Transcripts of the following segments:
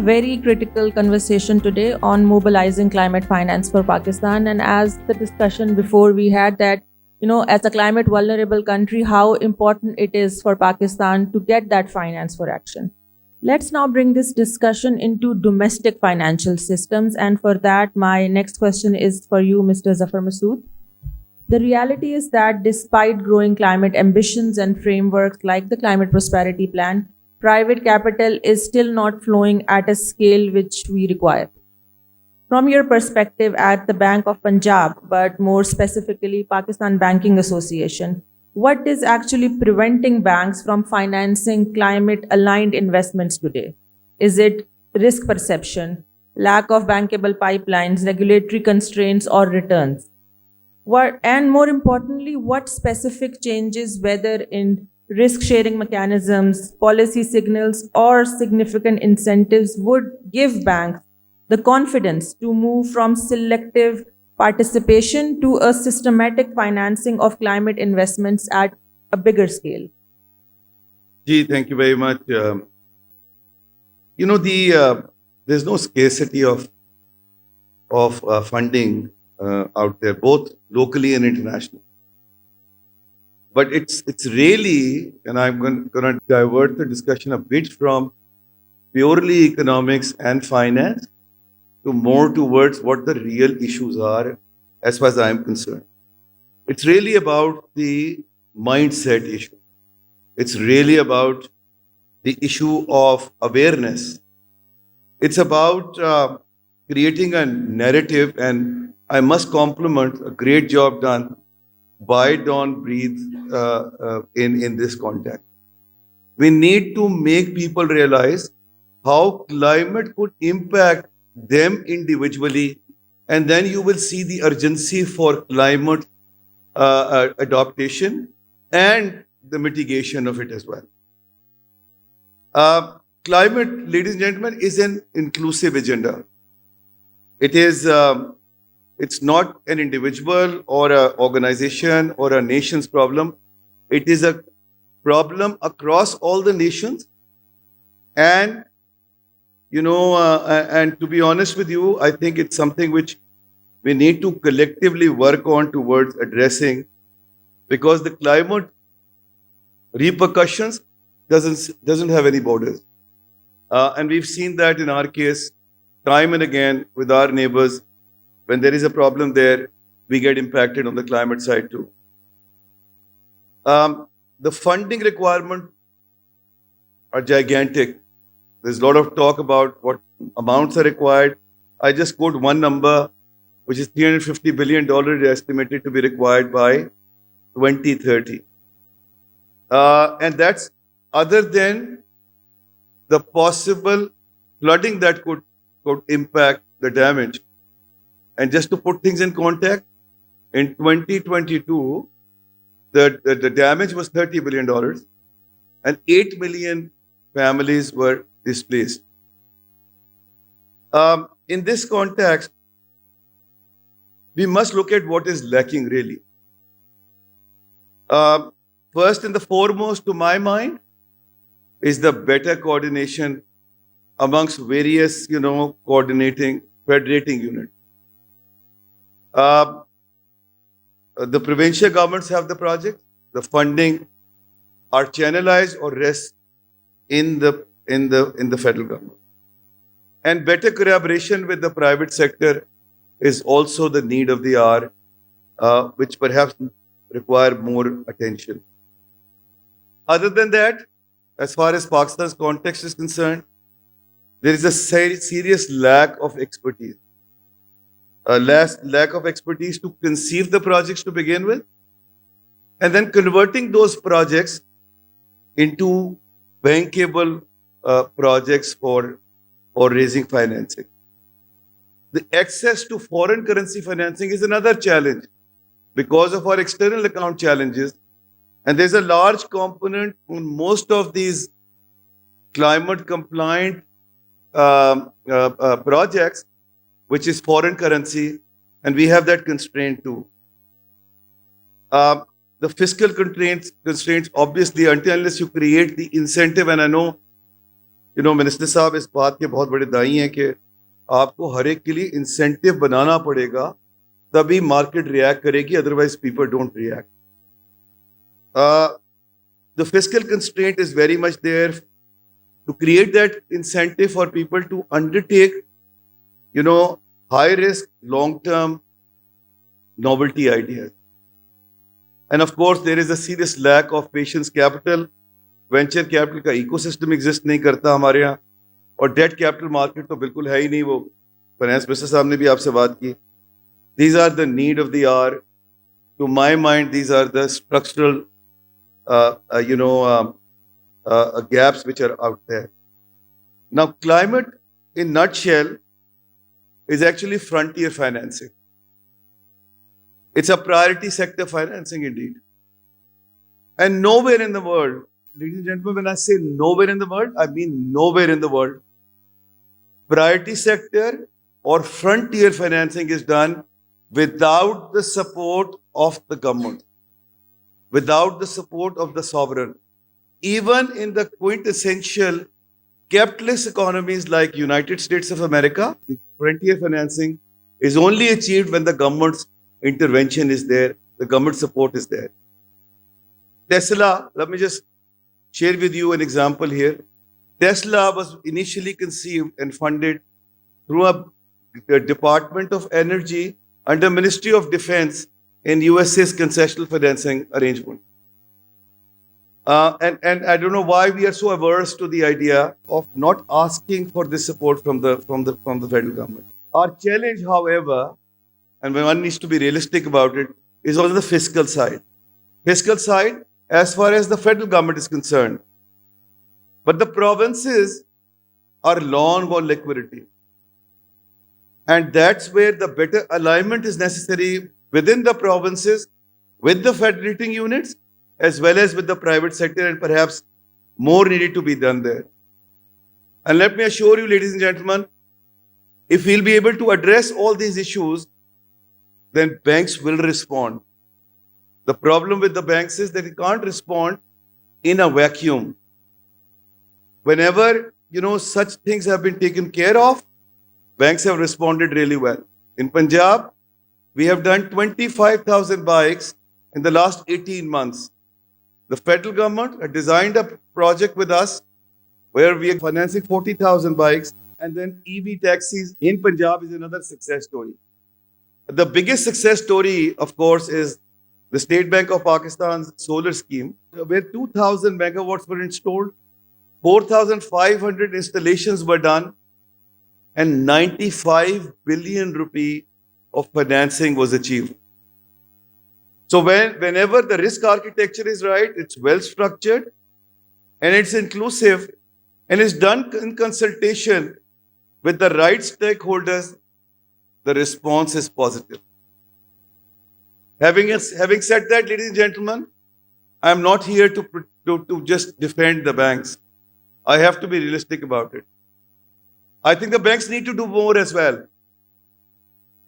very critical conversation today on mobilizing climate finance for Pakistan. And as the discussion before we had that, as a climate vulnerable country, how important it is for Pakistan to get that finance for action. Let's now bring this discussion into domestic financial systems. And for that, my next question is for you, Mr. Zafar Masood. The reality is that despite growing climate ambitions and frameworks like the Climate Prosperity Plan, private capital is still not flowing at a scale which we require. From your perspective at the Bank of Punjab, but more specifically Pakistan Banking Association, what is actually preventing banks from financing climate-aligned investments today? Is it risk perception, lack of bankable pipelines, regulatory constraints, or returns? And more importantly, what specific changes, whether in risk-sharing mechanisms, policy signals, or significant incentives, would give banks the confidence to move from selective participation to a systematic financing of climate investments at a bigger scale? Thank you very much. There's no scarcity of funding out there, both locally and internationally. But it's really, and I'm going to divert the discussion a bit from purely economics and finance to more towards what the real issues are, as far as I'm concerned. It's really about the mindset issue. It's really about the issue of awareness. It's about creating a narrative, and I must compliment a great job done by Dawn Breathe in this context. We need to make people realize how climate could impact them individually, and then you will see the urgency for climate adaptation and the mitigation of it as well. Climate, ladies and gentlemen, is an inclusive agenda. It is. It's not an individual or an organization or a nation's problem. It is a problem across all the nations. And, and to be honest with you, I think it's something which we need to collectively work on towards addressing, because the climate repercussions doesn't have any borders. And we've seen that in our case time and again with our neighbors. When there is a problem there, we get impacted on the climate side too. The funding requirements are gigantic. There's a lot of talk about what amounts are required. I just quote one number, which is $350 billion estimated to be required by 2030. And that's other than the possible flooding that could impact the damage. And just to put things in context, in 2022, the damage was $30 billion and 8 million families were displaced. In this context, we must look at what is lacking really. First and the foremost, to my mind, is the better coordination amongst various, federating units. The provincial governments have the project. The funding are channelized or rests in the federal government. And better collaboration with the private sector is also the need of the hour, which perhaps require more attention. Other than that, as far as Pakistan's context is concerned, there is a serious lack of expertise. Lack of expertise to conceive the projects to begin with, and then converting those projects into bankable projects for raising financing. The access to foreign currency financing is another challenge because of our external account challenges. And there's a large component on most of these climate compliant projects, which is foreign currency, and we have that constraint too. The fiscal constraints, obviously, until unless you create the incentive, and I know minister साहब इस बात के बहुत बड़े दाई हैं कि आपको हर एक के लिए इंसेंटिव बनाना पड़ेगा, तभी मार्केट रिएक्ट करेगी, otherwise people don't react. The fiscal constraint is very much there to create that incentive for people to undertake, high risk, long term novelty ideas. And of course, there is a serious lack of patience capital. Venture capital का ecosystem exist नहीं करता हमारे यहाँ, और debt capital market तो बिल्कुल है ही नहीं. वो finance minister साहब ने भी आपसे बात की. These are the need of the hour. To my mind, these are the structural, gaps which are out there. Now, climate in nutshell is actually frontier financing. It's a priority sector financing indeed. And nowhere in the world, ladies and gentlemen, when I say nowhere in the world, I mean nowhere in the world, priority sector or frontier financing is done without the support of the government, without the support of the sovereign. Even in the quintessential capitalist economies like United States of America, the frontier financing is only achieved when the government's intervention is there, the government support is there. Tesla, let me just share with you an example here. Tesla was initially conceived and funded through a Department of Energy under Ministry of Defense in USA's concessional financing arrangement. And I don't know why we are so averse to the idea of not asking for this support from the federal government. Our challenge, however, and one needs to be realistic about it, is on the fiscal side. Fiscal side, as far as the federal government is concerned. But the provinces are long on liquidity. And that's where the better alignment is necessary within the provinces, with the federating units, as well as with the private sector, and perhaps more needed to be done there. And let me assure you, ladies and gentlemen, if we'll be able to address all these issues, then banks will respond. The problem with the banks is that it can't respond in a vacuum. Whenever, such things have been taken care of, banks have responded really well. In Punjab, we have done 25,000 bikes in the last 18 months. The federal government had designed a project with us where we are financing 40,000 bikes, and then EV taxis in Punjab is another success story. The biggest success story, of course, is the State Bank of Pakistan's solar scheme, where 2,000 megawatts were installed, 4,500 installations were done, and 95 billion rupee of financing was achieved. So whenever the risk architecture is right, it's well structured, and it's inclusive, and it's done in consultation with the right stakeholders, the response is positive. Having said that, ladies and gentlemen, I'm not here to just defend the banks. I have to be realistic about it. I think the banks need to do more as well.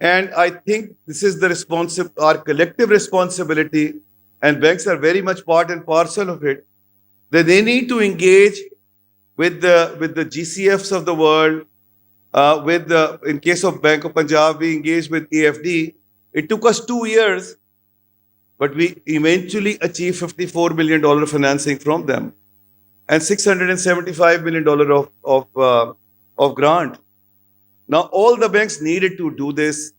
And I think this is our collective responsibility, and banks are very much part and parcel of it, that they need to engage with the GCFs of the world. In case of Bank of Punjab, we engaged with AFD. It took us 2 years, but we eventually achieved $54 million financing from them and $675 million of grant. Now, all the banks needed to do this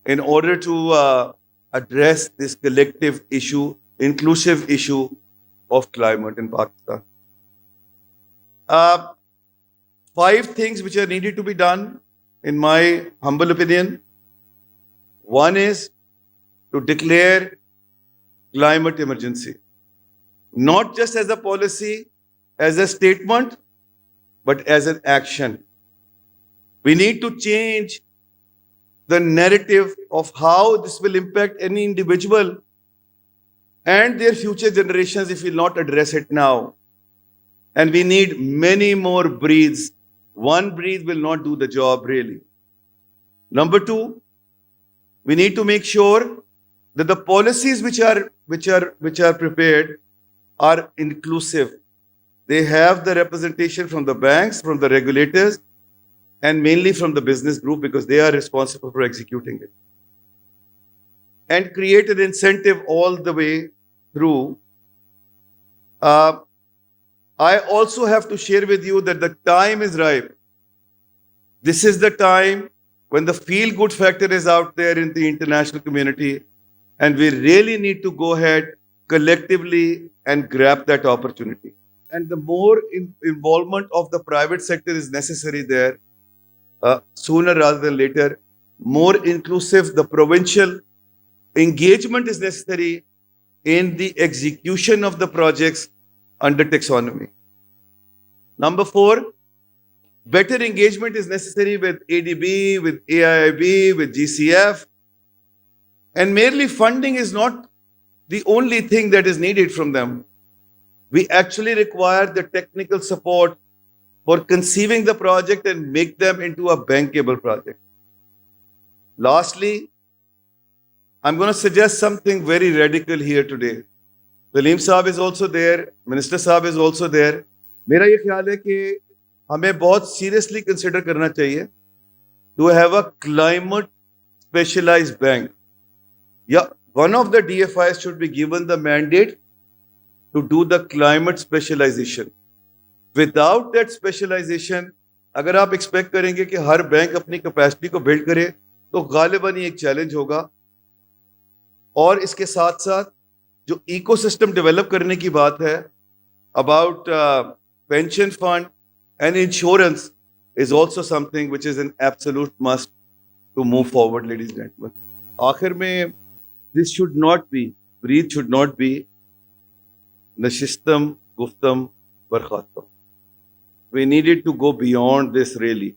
in order to address this collective issue, inclusive issue of climate in Pakistan. 5 things which are needed to be done, in my humble opinion. One is to declare climate emergency, not just as a policy, as a statement, but as an action. We need to change the narrative of how this will impact any individual and their future generations if we will not address it now. And we need many more breaths. One breath will not do the job really. Number 2, we need to make sure that the policies which are prepared are inclusive. they have the representation from the banks, from the regulators, and mainly from the business group because they are responsible for executing it. And create an incentive all the way through. I also have to share with you that the time is ripe. This is the time when the feel good factor is out there in the international community, and we really need to go ahead collectively and grab that opportunity. And the more involvement of the private sector is necessary there, sooner rather than later, more inclusive, the provincial engagement is necessary in the execution of the projects under taxonomy. Number 4, better engagement is necessary with ADB, with AIIB, with GCF. And merely funding is not the only thing that is needed from them. We actually require the technical support for conceiving the project and make them into a bankable project. Lastly, I'm going to suggest something very radical here today. Salim Saab is also there, Minister Saab is also there. मेरा ये ख्याल है कि हमें बहुत seriously consider करना चाहिए to have a climate specialized bank. Yeah, one of the DFIs should be given the mandate to do the climate specialization. Without that specialization, अगर आप expect करेंगे कि हर बैंक अपनी capacity को build करे, तो गालिबन ही एक challenge होगा. और इसके साथ साथ जो ecosystem develop करने की बात है about pension fund and insurance is also something which is an absolute must to move forward, ladies and gentlemen. आखिर में, this should not be, breathe should not be nashistam guftam barkhatam. We needed to go beyond this really,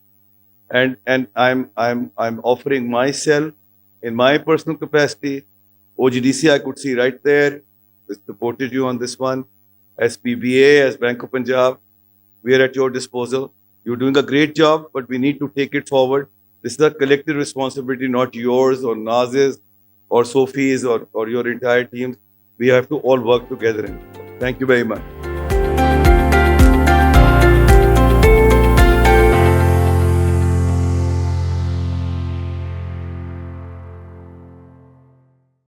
and I'm offering myself in my personal capacity. OGDC I could see right there. I supported you on this one. As PBA, as Bank of Punjab, we are at your disposal. You're doing a great job, but we need to take it forward. This is a collective responsibility, not yours or Naz's or Sophie's or your entire team. We have to all work together. Thank you very much.